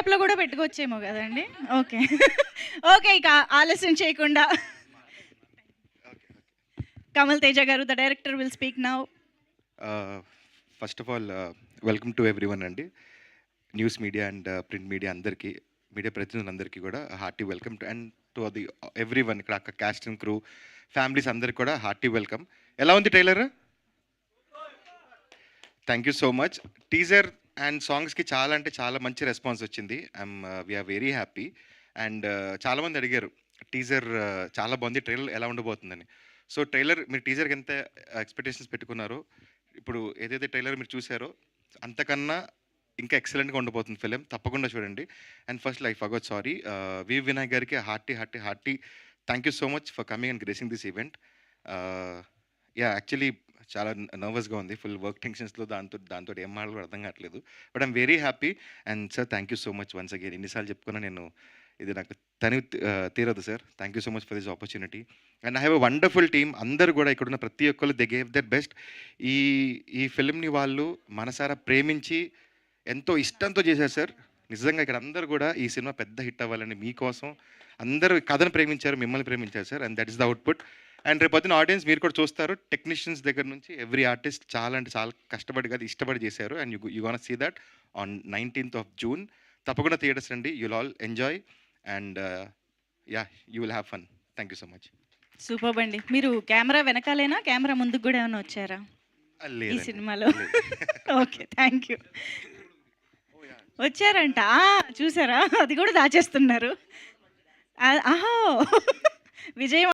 ల్యాప్టాప్లో కూడా పెట్టుకోవచ్చేమో కదండి. ఓకే. ఓకే, ఇక ఆలస్యం చేయకుండా కమల్ తేజ గారు, the director will speak now. First of all welcome to everyone అండి. News media and print media అందరికీ, మీడియా ప్రతినిధులందరికీ కూడా hearty welcome to and to the everyone, ఇక్కడ అక్క క్యాస్ట్ అండ్ క్రూ ఫ్యామిలీస్ అందరికీ కూడా హార్టీ వెల్కమ్. ఎలా ఉంది trailer? Thank you so much. Teaser and సాంగ్స్కి చాలా అంటే చాలా మంచి రెస్పాన్స్ వచ్చింది. We are very happy. అండ్ చాలామంది అడిగారు టీజర్ చాలా బాగుంది, ట్రైలర్ ఎలా ఉండబోతుందని. సో ట్రైలర్, మీరు టీజర్కి ఎంత ఎక్స్పెక్టేషన్స్ పెట్టుకున్నారో, ఇప్పుడు ఏదైతే ట్రైలర్ మీరు చూసారో అంతకన్నా ఇంకా ఎక్సలెంట్గా ఉండబోతుంది ఫిలిం. తప్పకుండా చూడండి. అండ్ ఫస్ట్ లైఫ్ అగౌట్ సారీ, వి వినాయక్ గారికి hearty thank you so much for coming and gracing this event. Actually చాలా నర్వస్గా ఉంది, ఫుల్ వర్క్ టెన్షన్స్లో, దాంతో ఏం మాటలు అర్థం కావట్లేదు. But I'm very happy. And sir thank you so much once again. ఎన్నిసార్లు చెప్పుకున్నా నేను, ఇది నాకు తీరదు sir. Thank you so much for this opportunity. And I have a wonderful team. అందరూ కూడా ఇక్కడున్న ప్రతి ఒక్కరు దే గేవ్ దర్ బెస్ట్. ఈ ఫిల్మ్ని వాళ్ళు మనసారా ప్రేమించి ఎంతో ఇష్టంతో చేశారు సార్. నిజంగా ఇక్కడ అందరూ కూడా ఈ సినిమా పెద్ద హిట్ అవ్వాలని మీకోసం అందరూ కథను ప్రేమించారు, మిమ్మల్ని ప్రేమించారు sir. And that is the output. And రేపు పొద్దున ఆడియన్స్ మీరు కూడా చూస్తారు, టెక్నీషియన్స్ దగ్గర నుంచి ఎవ్రీ ఆర్టిస్ట్ చాలా అంటే చాలా కష్టపడి కాదు ఇష్టపడి చేశారు. And you gonna see that on 19th of June. తప్పకుండా థియేటర్స్ రండి, you'll all enjoy and you will have fun. Thank you so much. Super అండి. మీరు కెమెరా వెనకాలేనా, కెమెరా ముందుకు కూడా ఏమైనా వచ్చారా ఈ లేదు సినిమాలో? Okay, thank you. వచ్చారంట, చూసారా? అది కూడా దాచేస్తున్నారు. ఆహో, విజయం